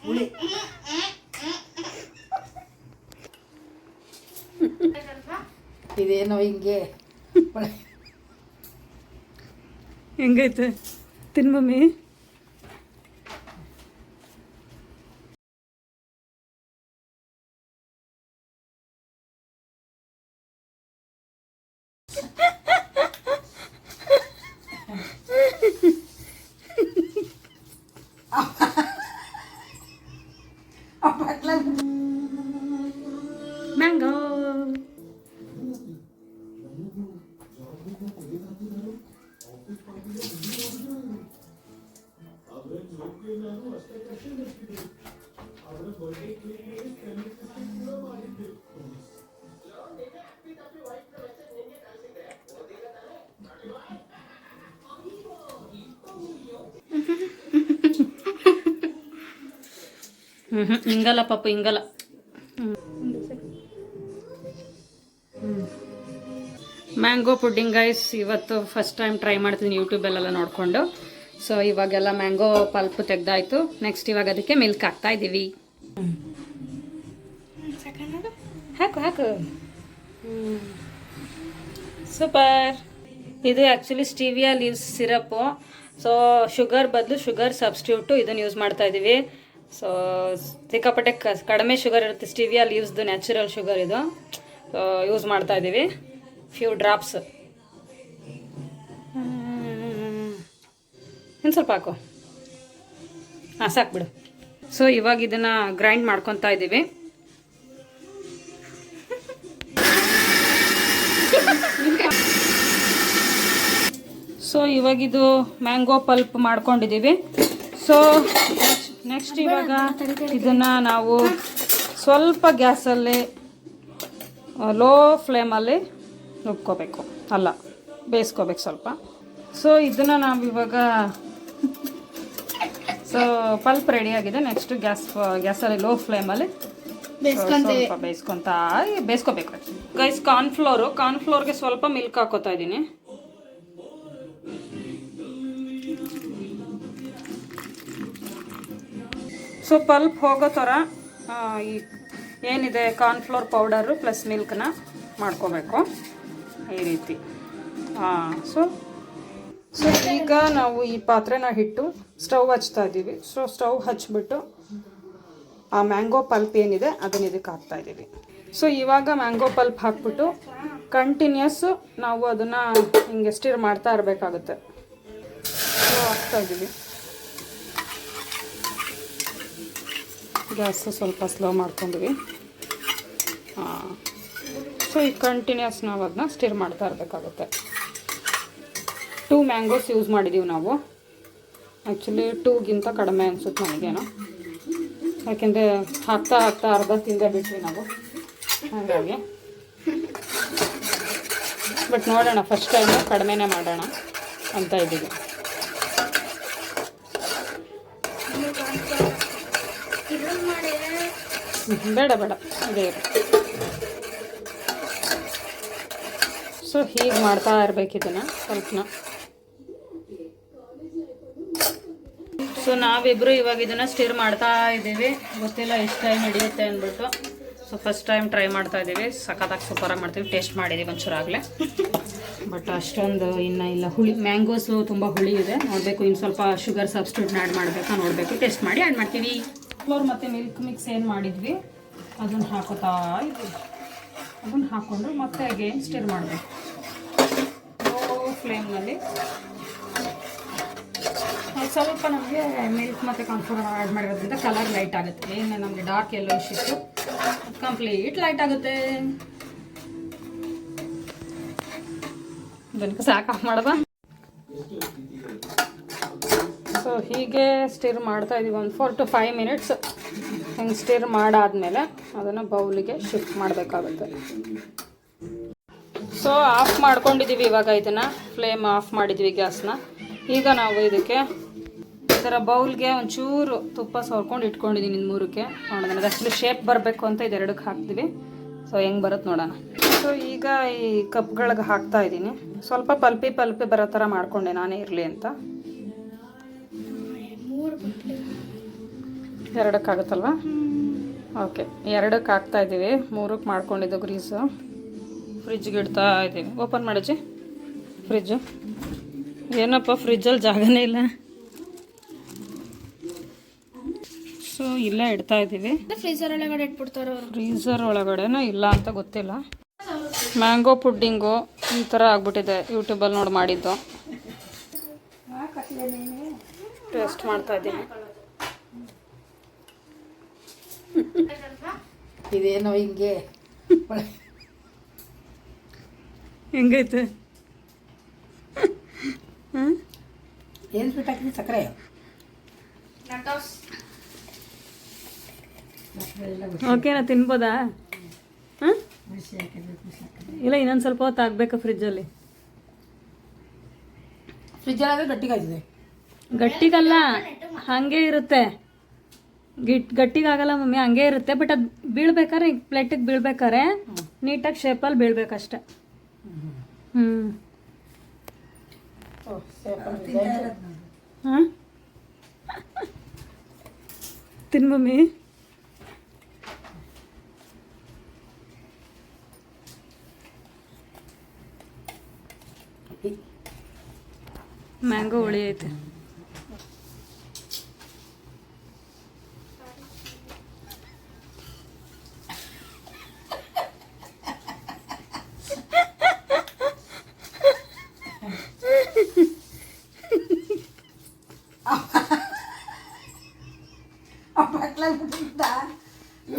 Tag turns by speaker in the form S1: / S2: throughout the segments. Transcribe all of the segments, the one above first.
S1: ಹುಳಿ. ಇದೇನೋ ಹಿಂಗೆ
S2: ಹೆಂಗೈತೆ ತಿನ್ ಮಮ್ಮಿ. ಮ್ಯಾಂಗೋ ಹಿಂಗಲ್ಲ ಪಾಪ ಹಿಂಗಲ್ಲ. ಮ್ಯಾಂಗೋ ಪುಡ್ಡಿಂಗ್ ಗೈಸ್ ಇವತ್ತು ಫಸ್ಟ್ ಟೈಮ್ ಟ್ರೈ ಮಾಡ್ತೀನಿ ಯೂಟ್ಯೂಬಲ್ಲೆಲ್ಲ ನೋಡಿಕೊಂಡು. ಸೊ ಇವಾಗೆಲ್ಲ ಮ್ಯಾಂಗೋ ಪಲ್ಪ್ ತೆಗ್ದಾಯ್ತು. ನೆಕ್ಸ್ಟ್ ಇವಾಗ ಅದಕ್ಕೆ ಮಿಲ್ಕ್ ಹಾಕ್ತಾ ಇದ್ದೀವಿ. ಹಾಕು ಹಾಕು. ಸೂಪರ್. ಇದು actually stevia leaves syrup. So sugar ಬದಲು ಶುಗರ್ ಸಬ್ಸ್ಟ್ಯೂಟು ಇದನ್ನು ಯೂಸ್ ಮಾಡ್ತಾ ಇದ್ದೀವಿ. ಸೊ ಸಿಕ್ಕಾಪಟ್ಟೆ ಕಡಿಮೆ ಶುಗರ್ ಇರುತ್ತೆ. ಸ್ಟೀವಿಯಾ ಲೀವ್ಸ್ದು ನ್ಯಾಚುರಲ್ ಶುಗರ್ ಇದು. ಸೊ ಯೂಸ್ ಮಾಡ್ತಾ ಇದ್ದೀವಿ ಫ್ಯೂ ಡ್ರಾಪ್ಸ್. ಇನ್ನು ಸ್ವಲ್ಪ ಹಾಕು. ಹಾಂ ಸಾಕ್ಬಿಡು. ಸೊ ಇವಾಗ ಇದನ್ನು ಗ್ರೈಂಡ್ ಮಾಡ್ಕೊತಾ ಇದ್ದೀವಿ. ಸೊ ಇವಾಗಿದು ಮ್ಯಾಂಗೋ ಪಲ್ಪ್ ಮಾಡ್ಕೊಂಡಿದ್ದೀವಿ. ಸೊ ನೆಕ್ಸ್ಟ್ ಇವಾಗ ಇದನ್ನು ನಾವು ಸ್ವಲ್ಪ ಗ್ಯಾಸಲ್ಲಿ ಲೋ ಫ್ಲೇಮಲ್ಲಿ ರುಬ್ಕೋಬೇಕು, ಅಲ್ಲ ಬೇಯಿಸ್ಕೋಬೇಕು ಸ್ವಲ್ಪ. ಸೊ ಇದನ್ನು ನಾವಿವಾಗ ಸೊ ಪಲ್ಪ್ ರೆಡಿಯಾಗಿದೆ. ನೆಕ್ಸ್ಟ್ ಗ್ಯಾಸಲ್ಲಿ ಲೋ ಫ್ಲೇಮಲ್ಲಿ ಸ್ವಲ್ಪ ಬೇಯಿಸ್ಕೋಬೇಕು. ಗೈಸ್ ಕಾರ್ನ್ಫ್ಲೋರ್ಗೆ ಸ್ವಲ್ಪ ಮಿಲ್ಕ್ ಹಾಕೋತಾ ಇದ್ದೀನಿ. ಸೊ ಪಲ್ಪ್ ಹೋಗೋ ಥರ ಏನಿದೆ ಕಾರ್ನ್ಫ್ಲೋರ್ ಪೌಡರು ಪ್ಲಸ್ ಮಿಲ್ಕ್ನ ಮಾಡ್ಕೋಬೇಕು ಈ ರೀತಿ. ಸೊ ಈಗ ನಾವು ಈ ಪಾತ್ರೆನ ಇಟ್ಟು ಸ್ಟವ್ ಹಚ್ತಾ ಇದ್ದೀವಿ. ಸೊ ಸ್ಟವ್ ಹಚ್ಬಿಟ್ಟು ಆ ಮ್ಯಾಂಗೋ ಪಲ್ಪ್ ಏನಿದೆ ಅದನ್ನ ಇದಕ್ಕೆ ಹಾಕ್ತಾ ಇದ್ದೀವಿ. ಸೊ ಇವಾಗ ಮ್ಯಾಂಗೋ ಪಲ್ಪ್ ಹಾಕ್ಬಿಟ್ಟು ಕಂಟಿನ್ಯೂಸ್ ನಾವು ಅದನ್ನು ಹಿಂಗೆ ಸ್ಟಿರ್ ಮಾಡ್ತಾ ಇರಬೇಕಾಗುತ್ತೆ. ಸೊ ಹಾಕ್ತಾ ಇದ್ದೀವಿ. ಗ್ಯಾಸ್ ಸ್ವಲ್ಪ ಸ್ಲೋ ಮಾಡ್ಕೊಂಡ್ವಿ. ಸೊ ಈ ಕಂಟಿನ್ಯೂಸ್ ನಾವು ಅದನ್ನ ಸ್ಟಿರ್ ಮಾಡ್ತಾ ಇರಬೇಕಾಗುತ್ತೆ. 2 ಮ್ಯಾಂಗೋಸ್ ಯೂಸ್ ಮಾಡಿದ್ದೀವಿ ನಾವು. ಆ್ಯಕ್ಚುಲಿ 2ಗಿಂತ ಕಡಿಮೆ ಅನಿಸುತ್ತೆ ನನಗೇನೋ, ಯಾಕೆಂದರೆ ಹಾಕ್ತಾ ಅರ್ಧ ತಿಂದೇ ಬಿಟ್ವಿ ನಾವು, ಹಾಗಾಗಿ. ಬಟ್ ನೋಡೋಣ, ಫಸ್ಟ್ ಟೈಮು ಕಡಿಮೆನೇ ಮಾಡೋಣ ಅಂತ ಇದ್ದೀವಿ. ಬೇಡ ಇದೇ ಇರು. ಸೊ ಹೀಗೆ ಮಾಡ್ತಾ ಇರ್ಬೇಕು ಇದನ್ನು ಸ್ವಲ್ಪನ. ಸೊ ನಾವಿಬ್ಬರು ಇವಾಗ ಇದನ್ನು ಸ್ಟಿರ್ ಮಾಡ್ತಾ ಇದ್ದೀವಿ. ಗೊತ್ತಿಲ್ಲ ಎಷ್ಟು ಟೈಮ್ ಹಿಡಿಯುತ್ತೆ ಅಂದ್ಬಿಟ್ಟು. ಸೊ ಫಸ್ಟ್ ಟೈಮ್ ಟ್ರೈ ಮಾಡ್ತಾ ಇದ್ದೀವಿ. ಸಖತ್ತಾಗಿ ಸೂಪರಾಗಿ ಮಾಡ್ತೀವಿ. ಟೇಸ್ಟ್ ಮಾಡಿದ್ದೀವಿ ಒಂಚೂರಾಗಲೇ, ಬಟ್ ಅಷ್ಟೊಂದು ಇನ್ನೂ ಇಲ್ಲ. ಹುಳಿ ಮ್ಯಾಂಗೋಸು ತುಂಬ ಹುಳಿ ಇದೆ. ನೋಡಬೇಕು, ಇನ್ನು ಸ್ವಲ್ಪ ಶುಗರ್ ಸಬ್ಸ್ಟಿಟ್ಯೂಟ್ನ ಆ್ಯಡ್ ಮಾಡಬೇಕಾ ನೋಡಬೇಕು. ಟೇಸ್ಟ್ ಮಾಡಿ ಆ್ಯಡ್ ಮಾಡ್ತೀವಿ. ಫ್ಲೋರ್ ಮತ್ತು ಮಿಲ್ಕ್ ಮಿಕ್ಸ್ ಏನು ಮಾಡಿದ್ವಿ ಅದನ್ನು ಹಾಕೋತಾ ಇದ್ದೀವಿ. ಅದನ್ನು ಹಾಕ್ಕೊಂಡು ಮತ್ತೆ ಅಗೇನ್ ಸ್ಟಿರ್ ಮಾಡಬೇಕು ಲೋ ಫ್ಲೇಮ್ನಲ್ಲಿ. ಸ್ವಲ್ಪ ನಮಗೆ ಮಿಲ್ಕ್ ಮತ್ತು ಕಾರ್ನ್ಫ್ಲೋರ್ ಆ್ಯಡ್ ಮಾಡಿರೋದ್ರಿಂದ ಕಲರ್ ಲೈಟ್ ಆಗುತ್ತೆ. ಏನು ನಮಗೆ ಡಾರ್ಕ್ ಎಲ್ಲೋ ಇತ್ತು ಕಂಪ್ಲೀಟ್ ಲೈಟ್ ಆಗುತ್ತೆ. ಇದನ್ನು ಸಾಕು ಆಫ್ ಮಾಡೋದಾ. ಸೊ ಹೀಗೆ ಸ್ಟಿರ್ ಮಾಡ್ತಾ ಇದ್ದೀವಿ ಒಂದು 4 to 5 ಮಿನಿಟ್ಸ್. ಹಿಂಗೆ ಸ್ಟಿರ್ ಮಾಡಾದಮೇಲೆ ಅದನ್ನು ಬೌಲಿಗೆ ಶಿಫ್ಟ್ ಮಾಡಬೇಕಾಗುತ್ತೆ. ಸೊ ಆಫ್ ಮಾಡ್ಕೊಂಡಿದ್ದೀವಿ ಇವಾಗ. ಇದನ್ನು ಫ್ಲೇಮ್ ಆಫ್ ಮಾಡಿದ್ವಿ ಗ್ಯಾಸ್ನ. ಈಗ ನಾವು ಇದಕ್ಕೆ ಈ ಥರ ಬೌಲ್ಗೆ ಒಂಚೂರು ತುಪ್ಪ ಸವರ್ಕೊಂಡು ಇಟ್ಕೊಂಡಿದ್ದೀನಿ 3ಕ್ಕೆ. ನೋಡೋಣ ಅದಷ್ಟು ಶೇಪ್ ಬರಬೇಕು ಅಂತ ಇದೆರಡಕ್ಕೆ ಹಾಕ್ತೀವಿ. ಸೊ ಹೆಂಗೆ ಬರುತ್ತೆ ನೋಡೋಣ. ಸೊ ಈಗ ಈ ಕಪ್ಗಳಿಗೆ ಹಾಕ್ತಾ ಇದ್ದೀನಿ. ಸ್ವಲ್ಪ ಪಲ್ಪಿ ಬರೋ ಥರ ಮಾಡಿಕೊಂಡೆ ನಾನೇ ಇರಲಿ ಅಂತ. 2ಕ್ಕಾಗುತ್ತಲ್ವಾ? ಓಕೆ, 2ಕ್ಕೆ ಹಾಕ್ತಾಯಿದ್ದೀವಿ. 3ಕ್ಕೆ ಮಾಡ್ಕೊಂಡಿದ್ದು ಗ್ರೀಸು. ಫ್ರಿಜ್ಗೆ ಇಡ್ತಾ ಇದ್ದೀವಿ. ಓಪನ್ ಮಾಡಜ್ಜಿ ಫ್ರಿಜ್ಜು. ಏನಪ್ಪ ಫ್ರಿಜ್ಜಲ್ಲಿ ಜಾಗನೇ ಇಲ್ಲ. ಸೊ ಇಲ್ಲೇ ಇಡ್ತಾ ಇದ್ದೀವಿ.
S1: ಫ್ರೀಸರ್ ಒಳಗಡೆ ಇಟ್ಬಿಡ್ತಾರೆ ಅವರು.
S2: ಫ್ರೀಸರ್ ಒಳಗಡೆನೂ ಇಲ್ಲ ಅಂತ ಗೊತ್ತಿಲ್ಲ. ಮ್ಯಾಂಗೋ ಪುಡ್ಡಿಂಗು ಈ ಥರ ಆಗ್ಬಿಟ್ಟಿದೆ. ಯೂಟ್ಯೂಬಲ್ಲಿ ನೋಡಿ ಮಾಡಿದ್ದು. ಟೇಸ್ಟ್ ಮಾಡ್ತಾ ಇದ್ದೀನಿ.
S3: ಇದೇನೋ ಹಿಂಗೆ
S2: ಹೆಂಗೈತೆ?
S3: ಏನು ಸ್ವೀಟ್ ಹಾಕಿದ್ವಿ? ಸಕ್ಕರೆ.
S2: ಓಕೆನಾ, ತಿನ್ಬೋದಾ? ಹಾಂ, ಇಲ್ಲ ಇನ್ನೊಂದು ಸ್ವಲ್ಪ ಹೊತ್ತು ಆಗಬೇಕು ಫ್ರಿಜ್ಜಲ್ಲಿ.
S3: ಫ್ರಿಜ್ಜಲ್ಲಾದರೆ ಗಟ್ಟಿಗಾಯ್ತದೆ.
S2: ಗಟ್ಟಿಗಲ್ಲ, ಹಾಗೆ ಇರುತ್ತೆ. ಗಟ್ಟಿಗಾಗಲ್ಲ ಮಮ್ಮಿ, ಹಂಗೆ ಇರುತ್ತೆ. ಬಟ್ ಅದು ಬೀಳ್ಬೇಕಾದ್ರೆ ಪ್ಲೇಟಿಗೆ ಬೀಳ್ಬೇಕಾದ್ರೆ ನೀಟಾಗಿ ಶೇಪಲ್ಲಿ ಬೀಳ್ಬೇಕಷ್ಟೆ. ಹಾಂ, ತಿನ್ ಮಮ್ಮಿ. ಮ್ಯಾಂಗೋ ಹುಳಿ ಐತೆ.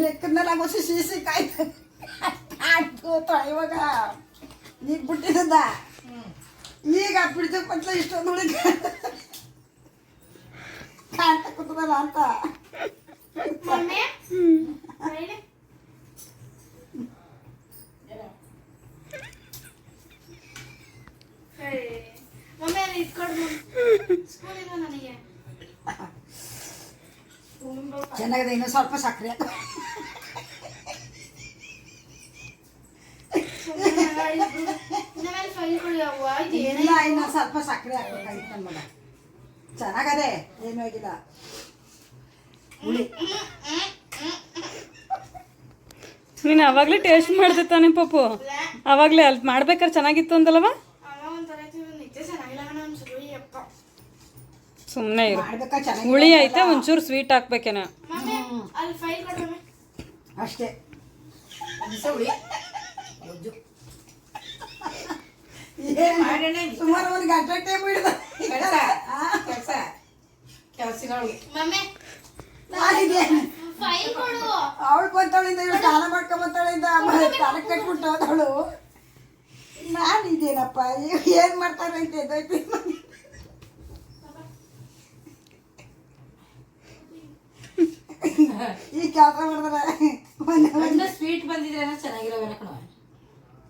S3: ಲೆಕ್ಕದಲ್ಲಿ ಸೀಸಿ ಕಾಯ್ತು ಇವಾಗ ಈಗ ಬಿಟ್ಟಿದ್ದ. ಈಗ ಬಿಡ್ತು ಪಟ್ಲ ಇಷ್ಟೊಂದು ಹುಡುಗ ಕಾಣ್ತಾ ಕೂತದಲ್ಲ ಅಂತ. ಚೆನ್ನಾಗಿದೆ. ಇನ್ನೂ ಸ್ವಲ್ಪ ಸಕ್ಕರೆ ಇಲ್ಲ, ಇನ್ನೂ ಸ್ವಲ್ಪ ಸಕ್ಕರೆ ಹಾಕ್ಬೇಕಾಗಿತ್ತು ನನ್ನ ಮಗ. ಚೆನ್ನಾಗದೆ, ಏನೂ ಆಗಿಲ್ಲ. ಹುಳಿ
S2: ನೀನು ಅವಾಗಲೇ ಟೇಸ್ಟ್ ಮಾಡಿದೆ ತಾನೆ ಪಪ್ಪು? ಅವಾಗಲೇ ಅಲ್ಲಿ ಮಾಡ್ಬೇಕಾದ್ರೆ ಚೆನ್ನಾಗಿತ್ತು ಅಂದಲ್ಲವ? ಸುಮ್ಮನೆ ಇರು. ಹುಳಿ ಐತೆ, ಒಂಚೂರು ಸ್ವೀಟ್ ಹಾಕ್ಬೇಕೇನೋ
S3: ಅಷ್ಟೇ. ಸುಮಾರು ಒಂದು ಗಂಟೆ ಟೈಮ್ ಹಿಡಿದ ಅವಳು ಬಂತವಳಿಂದ ಇವಳು ಸ್ನಾನ ಮಾಡ್ಕೊಂಬಂತವಳಿಂದ ತಲೆ ಕಟ್ಬಿಟ್ಟು ಹೋದವಳು. ನಾನು ಇದೇನಪ್ಪ ಏನು ಮಾಡ್ತಾರೆ ಅಂತ ಎದ್ದೈತಿ. ಈ ಕೆಲಸ ಮಾಡಿದ್ರೆ ಸ್ವೀಟ್ ಬಂದಿದ್ರೆ ಚೆನ್ನಾಗಿರೋವೇನ ಕಣ.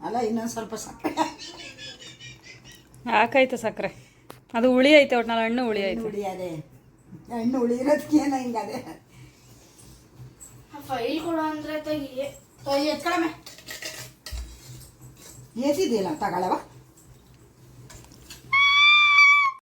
S3: ಅಲ್ಲ, ಇನ್ನೊಂದು ಸ್ವಲ್ಪ ಸಕ್ಕರೆ
S2: ಹಾಕೈತೆ. ಸಕ್ಕರೆ ಅದು ಹುಳಿ ಐತೆ, ಒಟ್ನಲ್ಲಿ ಹಣ್ಣು ಹುಳಿ ಐತೆ.
S3: ಹುಳಿ ಅದೇ ಹಣ್ಣು ಹುಳಿ ಇರೋದಕ್ಕೆ ಏನೋ ಹಿಂಗದೆ.
S1: ಫೈಲ್ ಕೊಡೋ ಅಂದರೆ
S3: ಎತ್ಕೊಳಮ್ಮ. ಏತಿದೆಯಲ್ಲ ತಗೊಳವ.